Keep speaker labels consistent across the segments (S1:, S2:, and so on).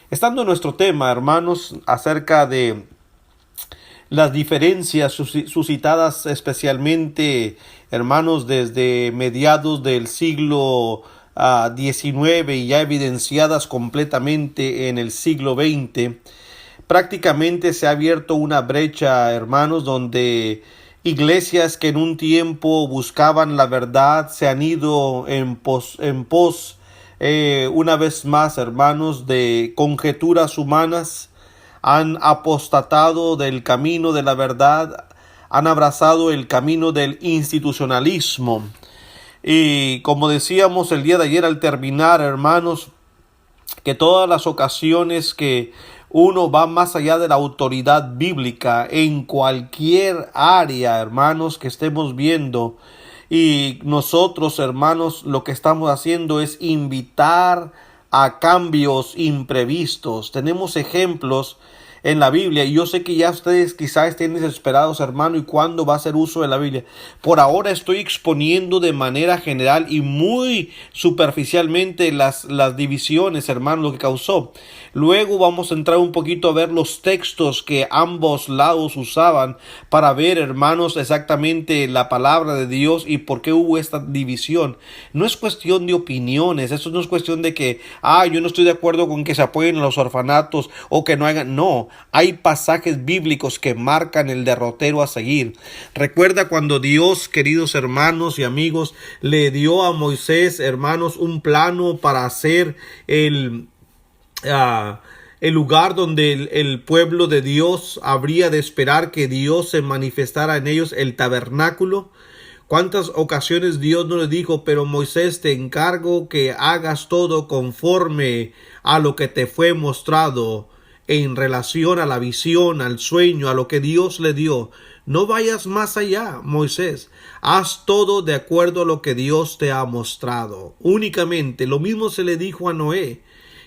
S1: Estando en nuestro tema, hermanos, acerca de las diferencias suscitadas especialmente, hermanos, desde mediados del siglo XIX y ya evidenciadas completamente en el siglo XX, prácticamente se ha abierto una brecha, hermanos, donde iglesias que en un tiempo buscaban la verdad se han ido en pos una vez más, hermanos, de conjeturas humanas, han apostatado del camino de la verdad, han abrazado el camino del institucionalismo. Y como decíamos el día de ayer al terminar, hermanos, que todas las ocasiones que uno va más allá de la autoridad bíblica en cualquier área, hermanos, que estemos viendo, y nosotros, hermanos, lo que estamos haciendo es invitar a cambios imprevistos. Tenemos ejemplos en la Biblia, y yo sé que ya ustedes quizás estén desesperados, hermano, y cuándo va a hacer uso de la Biblia. Por ahora estoy exponiendo de manera general y muy superficialmente las divisiones, hermano, lo que causó. Luego vamos a entrar un poquito a ver los textos que ambos lados usaban para ver, hermanos, exactamente la palabra de Dios y por qué hubo esta división. No es cuestión de opiniones, eso no es cuestión de que, yo no estoy de acuerdo con que se apoyen a los orfanatos o que no hagan. No, hay pasajes bíblicos que marcan el derrotero a seguir. Recuerda cuando Dios, queridos hermanos y amigos, le dio a Moisés, hermanos, un plano para hacer el lugar donde el pueblo de Dios habría de esperar que Dios se manifestara en ellos, el tabernáculo. ¿Cuántas ocasiones Dios no le dijo, pero Moisés, te encargo que hagas todo conforme a lo que te fue mostrado en relación a la visión, al sueño, a lo que Dios le dio? No vayas más allá, Moisés. Haz todo de acuerdo a lo que Dios te ha mostrado. Únicamente, lo mismo se le dijo a Noé,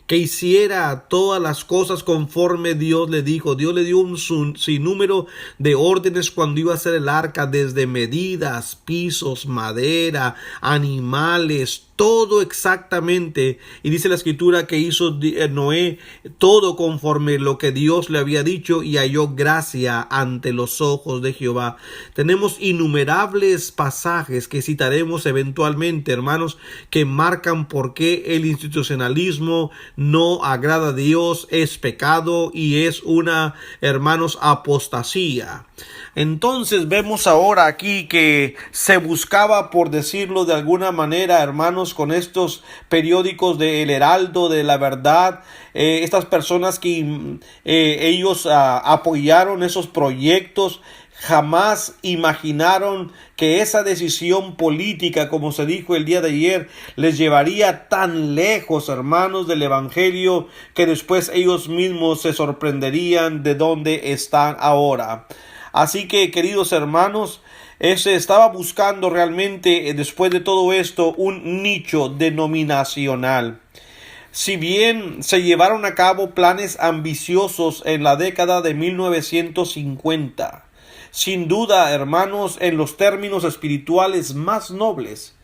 S1: que hiciera todas las cosas conforme Dios le dijo. Dios le dio un sinnúmero de órdenes cuando iba a hacer el arca, desde medidas, pisos, madera, animales, todo exactamente. Y dice la escritura que hizo Noé todo conforme lo que Dios le había dicho, y halló gracia ante los ojos de Jehová. Tenemos innumerables pasajes que citaremos eventualmente, hermanos, que marcan por qué el institucionalismo no agrada a Dios, es pecado y es una, hermanos, apostasía. Entonces vemos ahora aquí que se buscaba, por decirlo de alguna manera, hermanos, con estos periódicos de El Heraldo de la Verdad, estas personas que ellos apoyaron esos proyectos, jamás imaginaron que esa decisión política, como se dijo el día de ayer, les llevaría tan lejos, hermanos, del evangelio, que después ellos mismos se sorprenderían de dónde están ahora. Así que, queridos hermanos, se estaba buscando realmente, después de todo esto, un nicho denominacional. Si bien se llevaron a cabo planes ambiciosos en la década de 1950, sin duda, hermanos, en los términos espirituales más nobles,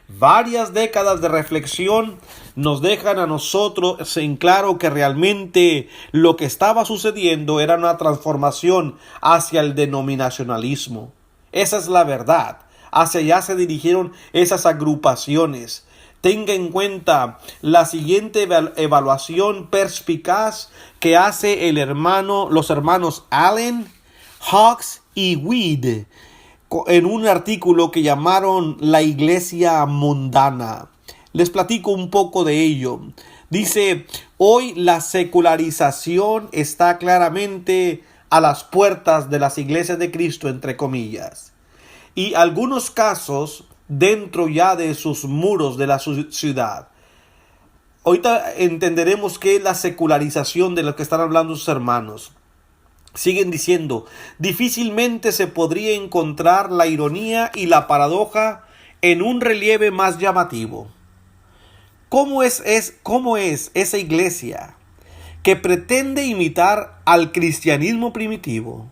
S1: varias décadas de reflexión nos dejan a nosotros en claro que realmente lo que estaba sucediendo era una transformación hacia el denominacionalismo. Esa es la verdad. Hacia allá se dirigieron esas agrupaciones. Tenga en cuenta la siguiente evaluación perspicaz que hace los hermanos Allen, Hawks y Weed en un artículo que llamaron La Iglesia Mundana. Les platico un poco de ello. Dice: hoy la secularización está claramente a las puertas de las iglesias de Cristo, entre comillas, y algunos casos dentro ya de sus muros de la ciudad. Ahorita entenderemos qué es la secularización de lo que están hablando sus hermanos. Siguen diciendo: difícilmente se podría encontrar la ironía y la paradoja en un relieve más llamativo. ¿Cómo es esa iglesia que pretende imitar al cristianismo primitivo,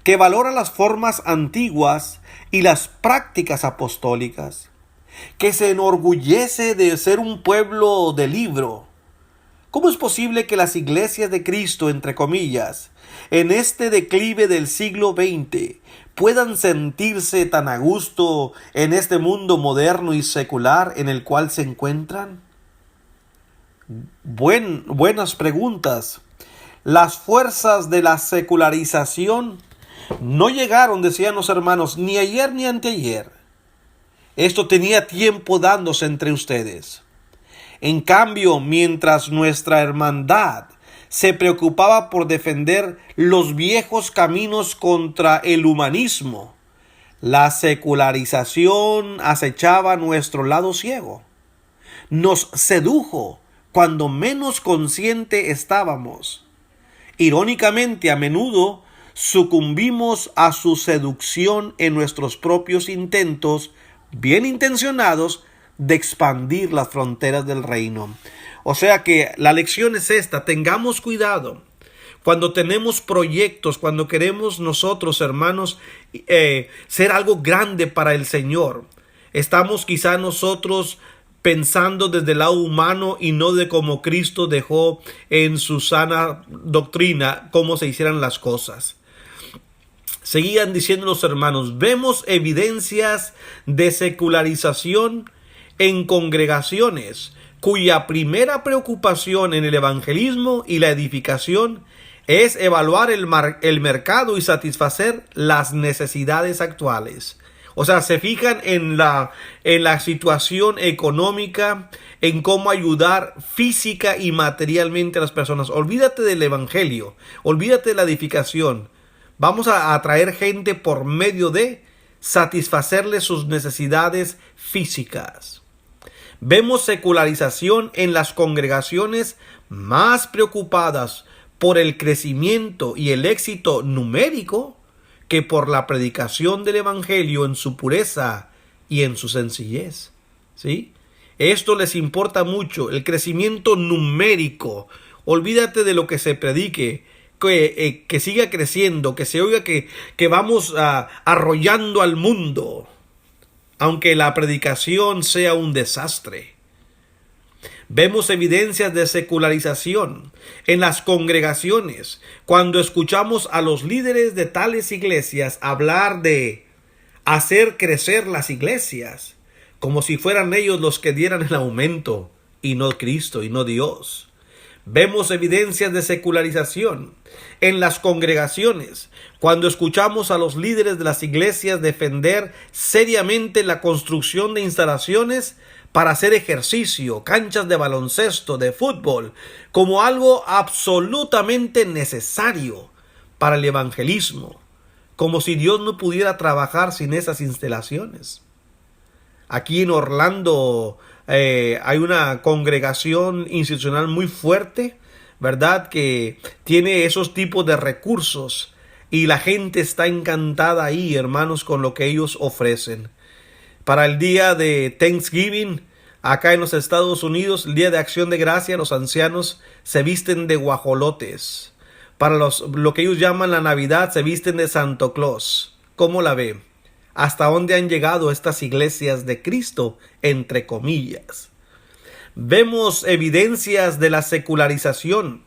S1: que valora las formas antiguas y las prácticas apostólicas, que se enorgullece de ser un pueblo de libro, ¿Cómo es posible que las iglesias de Cristo, entre comillas, en este declive del siglo XX, puedan sentirse tan a gusto en este mundo moderno y secular en el cual se encuentran? Buenas preguntas. Las fuerzas de la secularización no llegaron, decían los hermanos, ni ayer ni anteayer. Esto tenía tiempo dándose entre ustedes. En cambio, mientras nuestra hermandad se preocupaba por defender los viejos caminos contra el humanismo, la secularización acechaba nuestro lado ciego. Nos sedujo cuando menos consciente estábamos. Irónicamente, a menudo sucumbimos a su seducción en nuestros propios intentos, bien intencionados, de expandir las fronteras del reino. O sea que la lección es esta: tengamos cuidado cuando tenemos proyectos, cuando queremos nosotros, hermanos, ser algo grande para el Señor. Estamos quizá nosotros pensando desde el lado humano y no de cómo Cristo dejó en su sana doctrina cómo se hicieran las cosas. Seguían diciendo los hermanos: vemos evidencias de secularización en congregaciones cuya primera preocupación en el evangelismo y la edificación es evaluar el mercado y satisfacer las necesidades actuales. O sea, se fijan en la situación económica, en cómo ayudar física y materialmente a las personas. Olvídate del evangelio, olvídate de la edificación. Vamos a atraer gente por medio de satisfacerles sus necesidades físicas. Vemos secularización en las congregaciones más preocupadas por el crecimiento y el éxito numérico que por la predicación del evangelio en su pureza y en su sencillez. ¿Sí? Esto les importa mucho, el crecimiento numérico. Olvídate de lo que se predique, que siga creciendo, que se oiga que vamos arrollando al mundo, aunque la predicación sea un desastre. Vemos evidencias de secularización en las congregaciones cuando escuchamos a los líderes de tales iglesias hablar de hacer crecer las iglesias, como si fueran ellos los que dieran el aumento y no Cristo y no Dios. Vemos evidencias de secularización en las congregaciones cuando escuchamos a los líderes de las iglesias defender seriamente la construcción de instalaciones para hacer ejercicio, canchas de baloncesto, de fútbol, como algo absolutamente necesario para el evangelismo, como si Dios no pudiera trabajar sin esas instalaciones. Aquí en Orlando hay una congregación institucional muy fuerte, ¿verdad?, que tiene esos tipos de recursos y la gente está encantada ahí, hermanos, con lo que ellos ofrecen. Para el día de Thanksgiving, acá en los Estados Unidos, el día de Acción de Gracia, los ancianos se visten de guajolotes. Para lo que ellos llaman la Navidad, se visten de Santa Claus. ¿Cómo la ve? ¿Hasta dónde han llegado estas iglesias de Cristo, entre comillas? Vemos evidencias de la secularización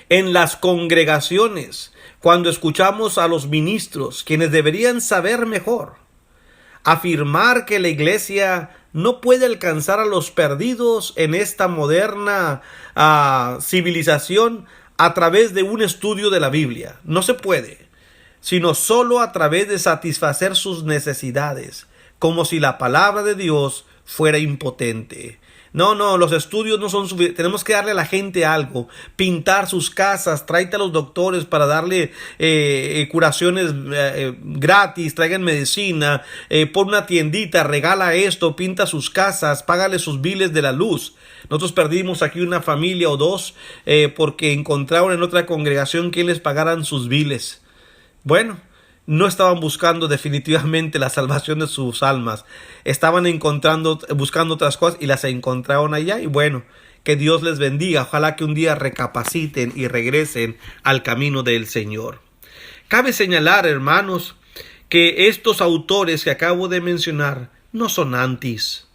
S1: en las congregaciones cuando escuchamos a los ministros, quienes deberían saber mejor, afirmar que la iglesia no puede alcanzar a los perdidos en esta moderna civilización a través de un estudio de la Biblia. No se puede, sino solo a través de satisfacer sus necesidades, como si la palabra de Dios fuera impotente. No, los estudios no son suficientes. Tenemos que darle a la gente algo. Pintar sus casas, tráete a los doctores para darle curaciones gratis, traigan medicina, pon una tiendita, regala esto, pinta sus casas, págale sus biles de la luz. Nosotros perdimos aquí una familia o dos porque encontraron en otra congregación que les pagaran sus biles. Bueno, no estaban buscando definitivamente la salvación de sus almas. Estaban buscando otras cosas y las encontraron allá. Y bueno, que Dios les bendiga. Ojalá que un día recapaciten y regresen al camino del Señor. Cabe señalar, hermanos, que estos autores que acabo de mencionar no son antis.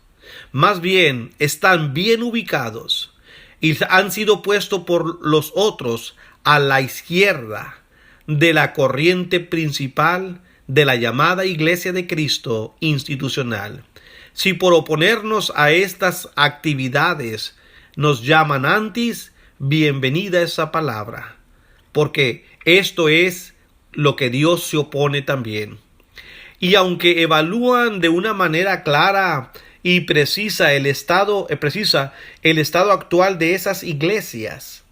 S1: Más bien, están bien ubicados y han sido puestos por los otros a la izquierda de la corriente principal de la llamada Iglesia de Cristo institucional. Si por oponernos a estas actividades nos llaman antis, bienvenida esa palabra, porque esto es lo que Dios se opone también. Y aunque evalúan de una manera clara y precisa el estado actual de esas iglesias,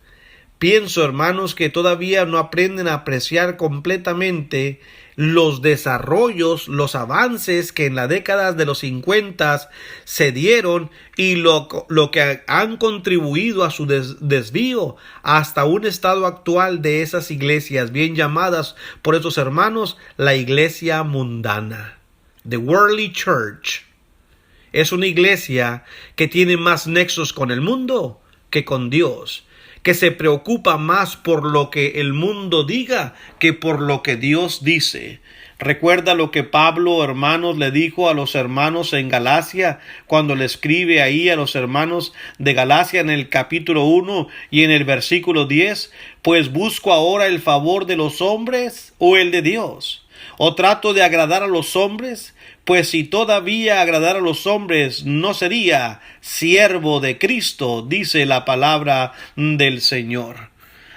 S1: pienso, hermanos, que todavía no aprenden a apreciar completamente los desarrollos, los avances que en la década de los 50 se dieron y lo que han contribuido a su desvío hasta un estado actual de esas iglesias, bien llamadas por estos hermanos la iglesia mundana, the worldly church. Es una iglesia que tiene más nexos con el mundo que con Dios, que se preocupa más por lo que el mundo diga que por lo que Dios dice. Recuerda lo que Pablo, hermanos, le dijo a los hermanos en Galacia, cuando le escribe ahí a los hermanos de Galacia en el capítulo 1 y en el versículo 10, pues busco ahora el favor de los hombres o el de Dios, o trato de agradar a los hombres, pues si todavía agradar a los hombres no sería siervo de Cristo, dice la palabra del Señor.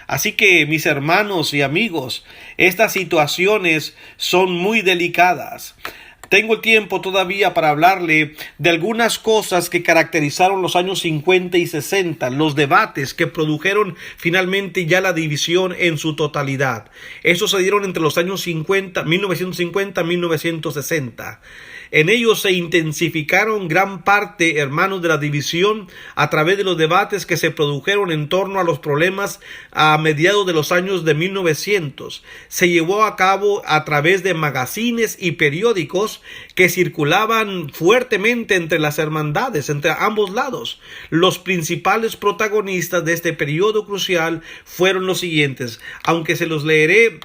S1: Así que, mis hermanos y amigos, estas situaciones son muy delicadas. Tengo tiempo todavía para hablarle de algunas cosas que caracterizaron los años 50 y 60, los debates que produjeron finalmente ya la división en su totalidad. Esos se dieron entre los años 1950 y 1960. En ellos se intensificaron gran parte, hermanos, de la división a través de los debates que se produjeron en torno a los problemas a mediados de los años de 1900. Se llevó a cabo a través de magazines y periódicos que circulaban fuertemente entre las hermandades, entre ambos lados. Los principales protagonistas de este periodo crucial fueron los siguientes, aunque se los leeré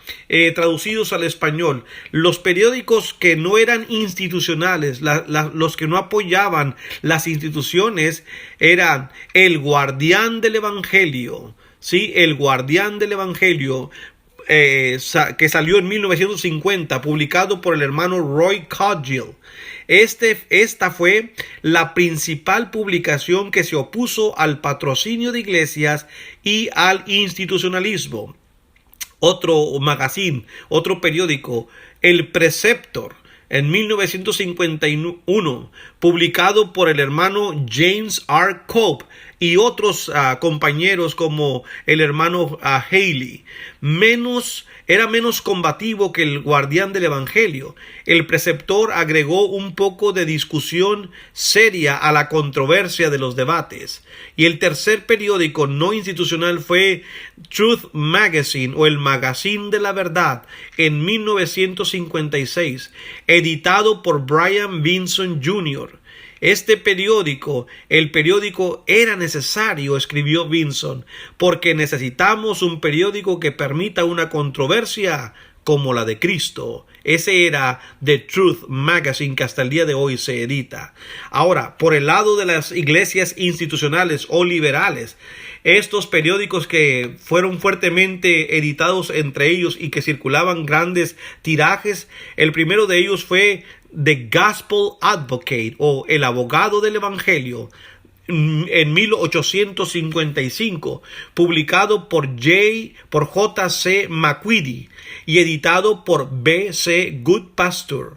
S1: traducidos al español. Los periódicos que no eran institucionales, los que no apoyaban las instituciones, eran El Guardián del Evangelio, ¿sí? El Guardián del Evangelio, que salió en 1950, publicado por el hermano Roy Coggill. Esta fue la principal publicación que se opuso al patrocinio de iglesias y al institucionalismo. Otro magazine, otro periódico, El Preceptor, en 1951, publicado por el hermano James R. Cope y otros compañeros como el hermano Haley. Era menos combativo que el Guardián del Evangelio. El Preceptor agregó un poco de discusión seria a la controversia de los debates. Y el tercer periódico no institucional fue Truth Magazine, o el Magazine de la Verdad, en 1956, editado por Brian Vinson Jr. Este periódico, el periódico era necesario, escribió Vinson, porque necesitamos un periódico que permita una controversia como la de Cristo. Ese era The Truth Magazine, que hasta el día de hoy se edita. Ahora, por el lado de las iglesias institucionales o liberales, estos periódicos que fueron fuertemente editados entre ellos y que circulaban grandes tirajes, el primero de ellos fue The Gospel Advocate, o El Abogado del Evangelio, en 1855, publicado por J.C. McQueedy y editado por B.C. Goodpasture.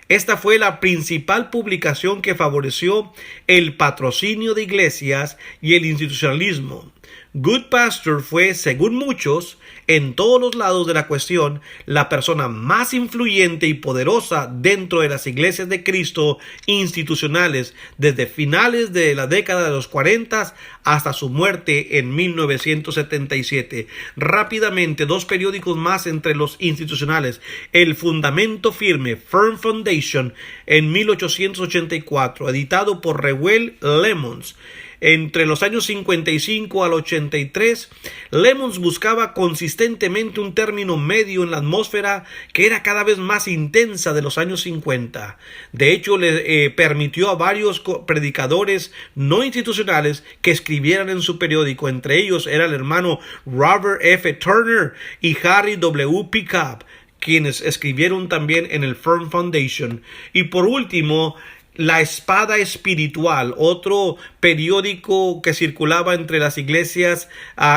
S1: Esta fue la principal publicación que favoreció el patrocinio de iglesias y el institucionalismo. Goodpasture fue, según muchos, en todos los lados de la cuestión, la persona más influyente y poderosa dentro de las iglesias de Cristo institucionales desde finales de la década de los 40 hasta su muerte en 1977. Rápidamente, dos periódicos más entre los institucionales: El Fundamento Firme, Firm Foundation, en 1884, editado por Reuel Lemons. entre los años 55 al 83, Lemons buscaba consistentemente un término medio en la atmósfera que era cada vez más intensa de los años 50. De hecho, le permitió a varios predicadores no institucionales que escribieran en su periódico. Entre ellos era el hermano Robert F. Turner y Harry W. Pickup, quienes escribieron también en el Firm Foundation. Y por último, La Espada Espiritual, otro periódico que circulaba entre las iglesias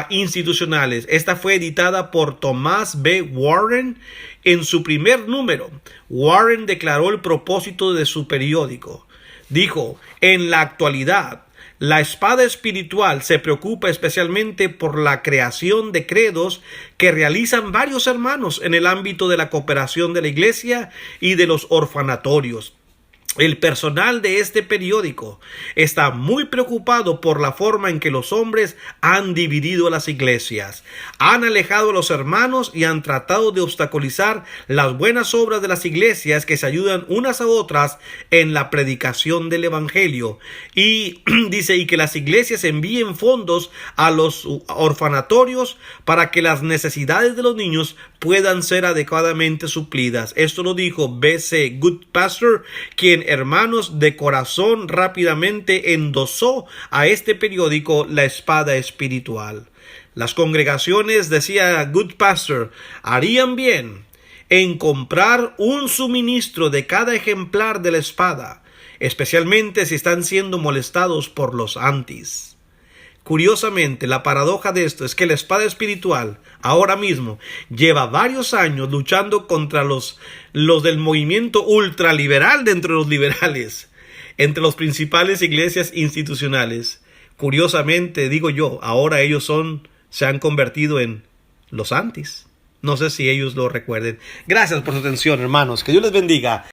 S1: institucionales. Esta fue editada por Thomas B. Warren. En su primer número, Warren declaró el propósito de su periódico. Dijo: en la actualidad, La Espada Espiritual se preocupa especialmente por la creación de credos que realizan varios hermanos en el ámbito de la cooperación de la iglesia y de los orfanatorios. El personal de este periódico está muy preocupado por la forma en que los hombres han dividido las iglesias, han alejado a los hermanos y han tratado de obstaculizar las buenas obras de las iglesias que se ayudan unas a otras en la predicación del evangelio. Y dice, y que las iglesias envíen fondos a los orfanatorios para que las necesidades de los niños puedan ser adecuadamente suplidas. Esto lo dijo B.C. Goodpastor, quien, hermanos, de corazón rápidamente endosó a este periódico La Espada Espiritual. Las congregaciones, decía Goodpastor, harían bien en comprar un suministro de cada ejemplar de la espada, especialmente si están siendo molestados por los antis. Curiosamente, la paradoja de esto es que la espada espiritual ahora mismo lleva varios años luchando contra los del movimiento ultraliberal de entre los liberales, entre las principales iglesias institucionales. Curiosamente, digo yo, ahora ellos se han convertido en los antis. No sé si ellos lo recuerden. Gracias por su atención, hermanos. Que Dios les bendiga.